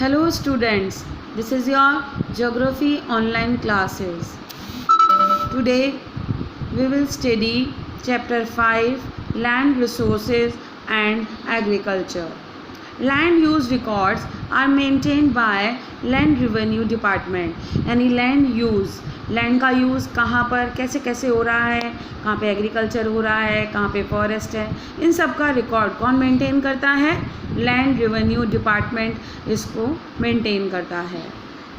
Hello students, this is your geography online classes. Today we will study chapter 5 land resources and agriculture. Land use records are maintained by land revenue department. यानी land use, land का use कहाँ पर कैसे कैसे हो रहा है, कहाँ पे एग्रीकल्चर हो रहा है, कहाँ पे फॉरेस्ट है, इन सब का रिकॉर्ड कौन मेंटेन करता है? लैंड रेवेन्यू डिपार्टमेंट इसको मेंटेन करता है।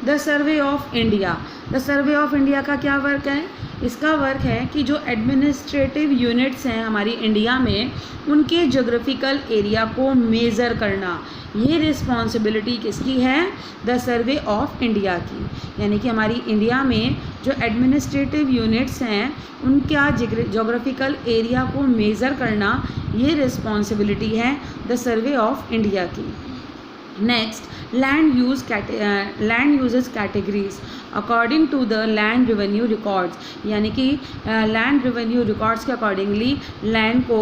The survey of India, the survey of India का क्या वर्क है? इसका वर्क है कि जो एडमिनिस्ट्रेटिव यूनिट्स हैं हमारी इंडिया में, उनके जोग्राफिकल एरिया को मेज़र करना। ये रिस्पॉन्सिबिलिटी किसकी है? द सर्वे ऑफ इंडिया की। यानी कि हमारी इंडिया में जो एडमिनिस्ट्रेटिव यूनिट्स हैं उनका जोग्राफिकल एरिया को मेज़र करना, ये रिस्पॉन्सिबिलिटी है द सर्वे ऑफ इंडिया की। Next, land uses categories according to the land revenue records. यानी कि लैंड रेवेन्यू रिकॉर्ड्स के अकॉर्डिंगली लैंड को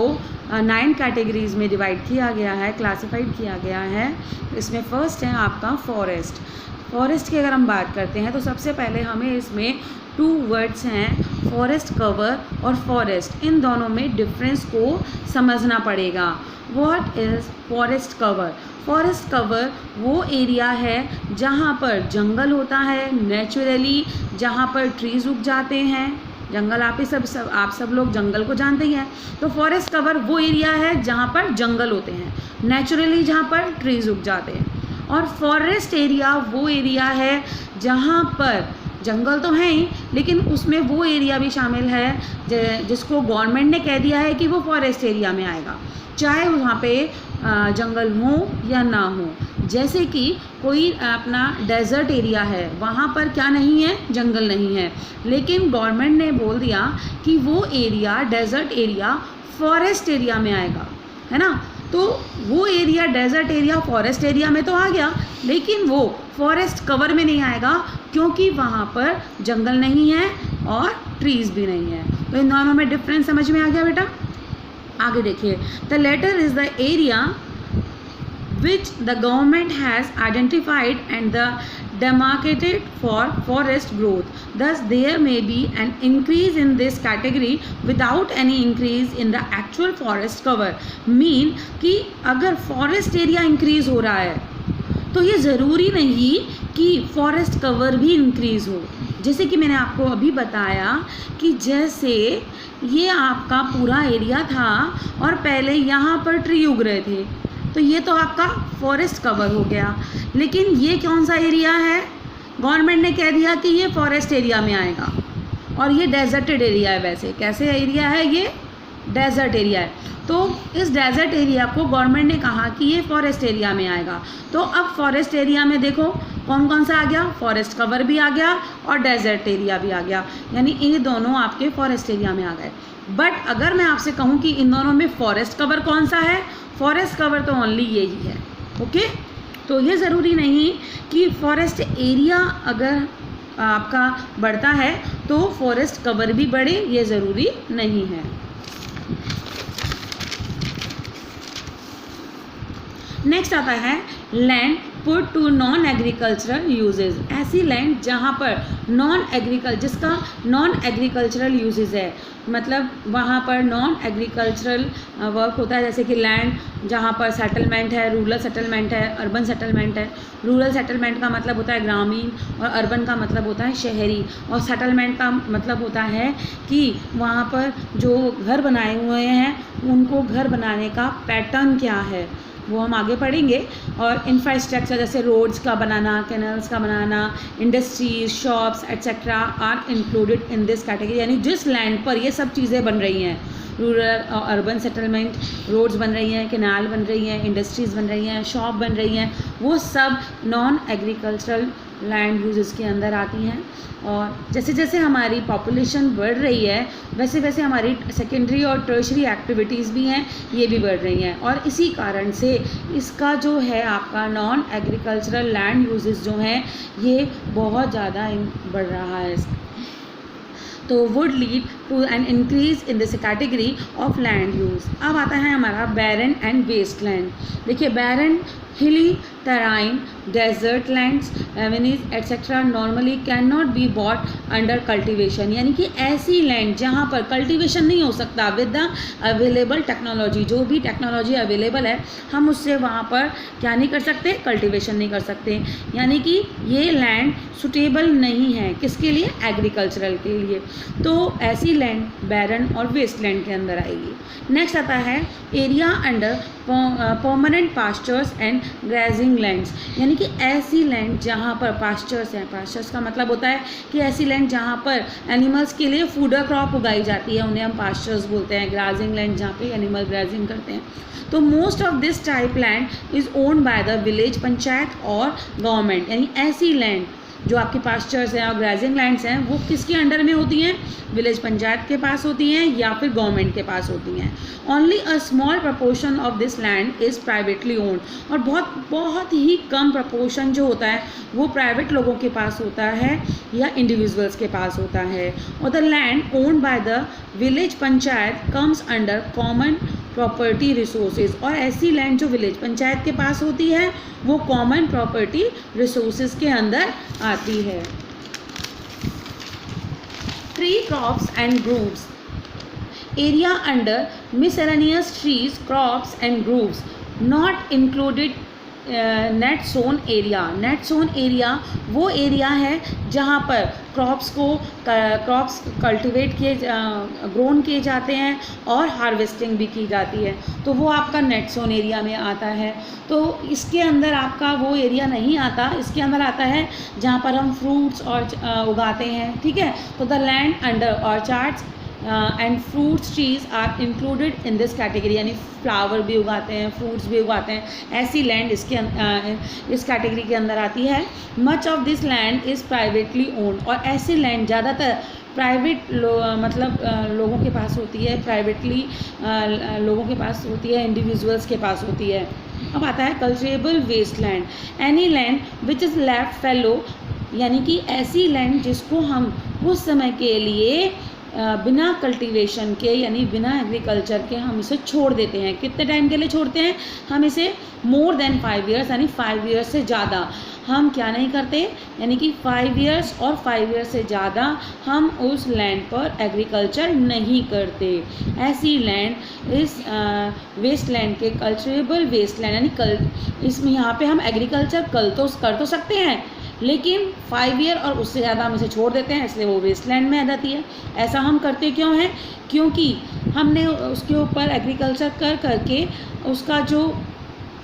9 कैटेगरीज में डिवाइड किया गया है, क्लासिफाइड किया गया है। इसमें फर्स्ट है आपका फॉरेस्ट। फॉरेस्ट की अगर हम बात करते हैं तो सबसे पहले हमें इसमें 2 वर्ड्स हैं, फॉरेस्ट कवर और फॉरेस्ट। इन दोनों में डिफरेंस को समझना पड़ेगा। What is forest cover? Forest cover वो एरिया है जहाँ पर जंगल होता है नेचुरली, जहाँ पर ट्रीज़ उग जाते हैं। जंगल आप सब लोग जंगल को जानते ही हैं। तो फॉरेस्ट कवर वो एरिया है जहाँ पर जंगल होते हैं नेचुरली, जहाँ पर ट्रीज़ उग जाते हैं। और फॉरेस्ट एरिया वो एरिया है जहाँ पर जंगल तो है ही, लेकिन उसमें वो एरिया भी शामिल है जिसको गवर्नमेंट ने कह दिया है कि वो फॉरेस्ट एरिया में आएगा, चाहे वहाँ पे जंगल हो या ना हो। जैसे कि कोई अपना डेजर्ट एरिया है, वहाँ पर क्या नहीं है? जंगल नहीं है, लेकिन गवर्नमेंट ने बोल दिया कि वो area desert area forest area में आएगा, है ना। तो वो area desert area forest area में तो आ गया, लेकिन वो फॉरेस्ट कवर में नहीं आएगा क्योंकि वहाँ पर जंगल नहीं है और ट्रीज़ भी नहीं है। तो इन दोनों में डिफरेंस समझ में आ गया बेटा? आगे देखिए, the latter is the area which the government has identified and demarcated for forest growth. Thus there may be an increase in this category without any increase in the actual forest cover. Mean कि अगर forest area increase हो रहा है तो ये ज़रूरी नहीं कि फॉरेस्ट कवर भी इंक्रीज़ हो। जैसे कि मैंने आपको अभी बताया कि जैसे ये आपका पूरा एरिया था और पहले यहाँ पर ट्री उग रहे थे, तो ये तो आपका फॉरेस्ट कवर हो गया। लेकिन ये कौन सा एरिया है? गवर्नमेंट ने कह दिया कि ये फॉरेस्ट एरिया में आएगा और ये डेजर्टेड एरिया है। वैसे कैसे एरिया है? ये डेजर्ट एरिया है। तो इस डेजर्ट एरिया को गवर्नमेंट ने कहा कि ये फॉरेस्ट एरिया में आएगा। तो अब फॉरेस्ट एरिया में देखो कौन कौन सा आ गया? फॉरेस्ट कवर भी आ गया और डेजर्ट एरिया भी आ गया, यानी ये दोनों आपके फॉरेस्ट एरिया में आ गए। बट अगर मैं आपसे कहूँ कि इन दोनों में फॉरेस्ट कवर कौन सा है? फॉरेस्ट कवर तो ओनली यही है। ओके, तो ये ज़रूरी नहीं कि फॉरेस्ट एरिया अगर आपका बढ़ता है तो फॉरेस्ट कवर भी बढ़े, ये ज़रूरी नहीं है। नेक्स्ट आता है land put to non agricultural uses. ऐसी लैंड जहाँ पर जिसका नॉन एग्रीकल्चरल यूजेज है, मतलब वहाँ पर नॉन एग्रीकल्चरल वर्क होता है। जैसे कि लैंड जहाँ पर सेटलमेंट है, रूरल सेटलमेंट है, अर्बन सेटलमेंट है। रूरल सेटलमेंट का मतलब होता है ग्रामीण और अर्बन का मतलब होता है शहरी। और सेटलमेंट का मतलब होता है कि वहाँ पर जो घर बनाए हुए हैं उनको घर बनाने का पैटर्न क्या है वो हम आगे पढ़ेंगे। और इंफ्रास्ट्रक्चर जैसे रोड्स का बनाना, कैनल्स का बनाना, industries, shops etcetera are included in this category. यानी जिस लैंड पर ये सब चीज़ें बन रही हैं, रूरल और अर्बन सेटलमेंट, रोड्स बन रही हैं, कैनाल बन रही हैं, इंडस्ट्रीज़ बन रही हैं, शॉप बन रही हैं, वो सब नॉन एग्रीकल्चरल लैंड यूजेस के अंदर आती हैं। और जैसे जैसे हमारी पॉपुलेशन बढ़ रही है वैसे वैसे हमारी सेकेंडरी और टर्शरी एक्टिविटीज़ भी हैं, ये भी बढ़ रही हैं। और इसी कारण से इसका जो है आपका नॉन एग्रीकल्चरल लैंड यूजेस जो हैं ये बहुत ज़्यादा बढ़ रहा है। तो would lead to an increase in this category of land use. अब आता है हमारा बैरन एंड वेस्ट लैंड। देखिए बैरन Hilly terrain, desert lands, ravines etc. normally cannot be bought under cultivation. यानी कि ऐसी लैंड जहाँ पर कल्टीवेशन नहीं हो सकता विद द अवेलेबल टेक्नोलॉजी, जो भी टेक्नोलॉजी अवेलेबल है हम उससे वहाँ पर क्या नहीं कर सकते, कल्टीवेशन नहीं कर सकते। यानी कि ये लैंड सुटेबल नहीं है किसके लिए, एग्रीकल्चरल के लिए। तो ऐसी लैंड बैरन और वेस्ट लैंड के अंदर आएगी। नेक्स्ट आता है area under permanent pastures and grazing lands. यानी कि ऐसी लैंड जहाँ पर पास्चर्स हैं, पास्चर्स का मतलब होता है कि ऐसी लैंड जहाँ पर एनिमल्स के लिए फूडर क्रॉप उगाई जाती है, उन्हें हम पास्चर्स बोलते हैं। ग्राजिंग लैंड जहाँ पे एनिमल ग्राजिंग करते हैं। तो most of this type land is owned by the village panchayat और गवर्नमेंट। यानी ऐसी लैंड जो आपके पास्चर्स हैं और ग्राजिंग लैंड्स हैं वो किसके अंडर में होती हैं, विलेज पंचायत के पास होती हैं या फिर गवर्नमेंट के पास होती हैं। Only a small proportion of this land is privately owned. और बहुत ही कम प्रपोर्शन जो होता है वो प्राइवेट लोगों के पास होता है या इंडिविजुअल्स के पास होता है। और the land owned by the village panchayat comes under common property resources. और ऐसी लैंड जो विलेज पंचायत के पास होती है वो कॉमन प्रॉपर्टी रिसोर्सेज के अंदर आती है। Tree crops and groves. Area under miscellaneous trees, crops and groves not included net sown area. Net sown area वो एरिया है जहाँ पर क्रॉप्स कल्टिवेट किए ग्रोन किए जाते हैं और हार्वेस्टिंग भी की जाती है, तो वो आपका नेट सोन एरिया में आता है। तो इसके अंदर आपका वो एरिया नहीं आता, इसके अंदर आता है जहाँ पर हम फ्रूट्स और उगाते हैं, ठीक है। तो the land under orchards and fruits trees are included in this category. यानी फ्लावर भी उगाते हैं, फ्रूट्स भी उगाते हैं, ऐसी लैंड इस कैटेगरी के अंदर आती है। Much of this land is privately owned. और ऐसी लैंड ज़्यादातर प्राइवेट लोगों के पास होती है, प्राइवेटली लोगों के पास होती है, इंडिविजुअल्स के पास होती है। अब आता है culturable waste land. Any land which is left fallow. यानी कि ऐसी लैंड जिसको हम कुछ समय के लिए बिना कल्टीवेशन के यानी बिना एग्रीकल्चर के हम इसे छोड़ देते हैं। कितने टाइम के लिए छोड़ते हैं, हम इसे मोर देन 5 ईयर्स यानी 5 ईयर्स से ज़्यादा हम क्या नहीं करते, यानी कि 5 ईयर्स और 5 ईयर्स से ज़्यादा हम उस लैंड पर एग्रीकल्चर नहीं करते। ऐसी लैंड इस वेस्ट लैंड के कल्चरेबल वेस्ट लैंड यानी इसमें यहाँ पे हम एग्रीकल्चर कर तो सकते हैं लेकिन 5 ईयर और उससे ज़्यादा हम इसे छोड़ देते हैं, इसलिए वो वेस्टलैंड में आ जाती है। ऐसा हम करते क्यों हैं, क्योंकि हमने उसके ऊपर एग्रीकल्चर करके उसका जो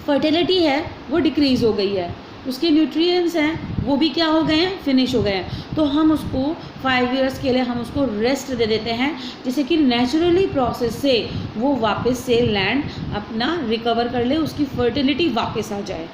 फर्टिलिटी है वो डिक्रीज़ हो गई है, उसके न्यूट्रिएंट्स हैं वो भी क्या हो गए हैं, फिनिश हो गए हैं। तो हम उसको 5 ईयर्स के लिए हम उसको रेस्ट दे देते हैं, जिससे कि नेचुरली प्रोसेस से वो वापस से लैंड अपना रिकवर कर ले, उसकी फर्टिलिटी वापस आ जाए।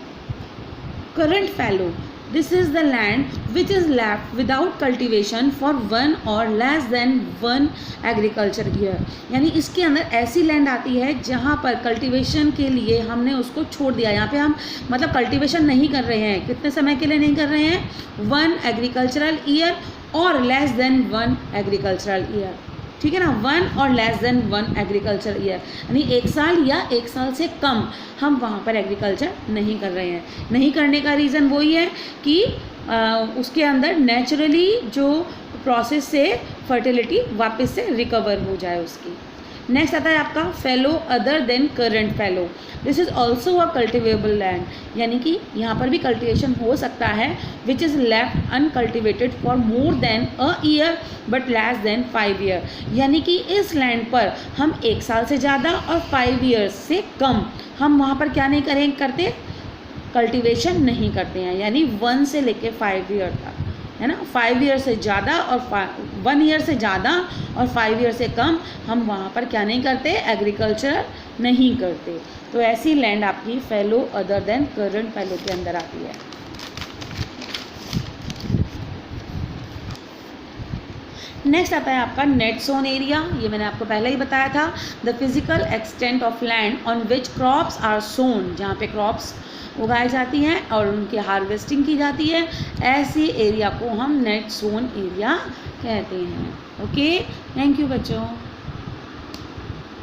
Current fallow. This is the land which is left without cultivation for 1 or less than 1 agriculture year। यानी इसके अंदर ऐसी लैंड आती है जहाँ पर कल्टीवेशन के लिए हमने उसको छोड़ दिया। यहाँ पे हम मतलब कल्टीवेशन नहीं कर रहे हैं, कितने समय के लिए नहीं कर रहे हैं, 1 एग्रीकल्चरल ईयर और लेस देन 1 एग्रीकल्चरल ईयर, ठीक है ना, 1 और लेस देन 1 एग्रीकल्चर ईयर यानी 1 साल या 1 साल से कम हम वहाँ पर एग्रीकल्चर नहीं कर रहे हैं। नहीं करने का रीज़न वही है कि उसके अंदर नेचुरली जो प्रोसेस से फर्टिलिटी वापस से रिकवर हो जाए उसकी। नेक्स्ट आता है आपका fellow other than current fellow. This is also a cultivable land. यानी कि यहाँ पर भी कल्टिवेशन हो सकता है विच is left uncultivated for more than a year but less than 5 year. यानी कि इस लैंड पर हम 1 साल से ज़्यादा और 5 ईयर्स से कम हम वहाँ पर क्या नहीं करते, कल्टिवेशन नहीं करते हैं। यानी 1 से लेके 5 ईयर तक, है ना, 5 ईयर से ज़्यादा और 1 ईयर से ज़्यादा और 5 ईयर से कम हम वहाँ पर क्या नहीं करते, एग्रीकल्चर नहीं करते। तो ऐसी लैंड आपकी fellow other than current fellow के अंदर आती है। नेक्स्ट आता है आपका नेट सोन एरिया। ये मैंने आपको पहले ही बताया था, the physical extent of land on which crops are sown, जहाँ पे क्रॉप्स उगाई जाती हैं और उनकी हार्वेस्टिंग की जाती है, ऐसी एरिया को हम नेट सोन एरिया कहते हैं। ओके, थैंक यू बच्चों।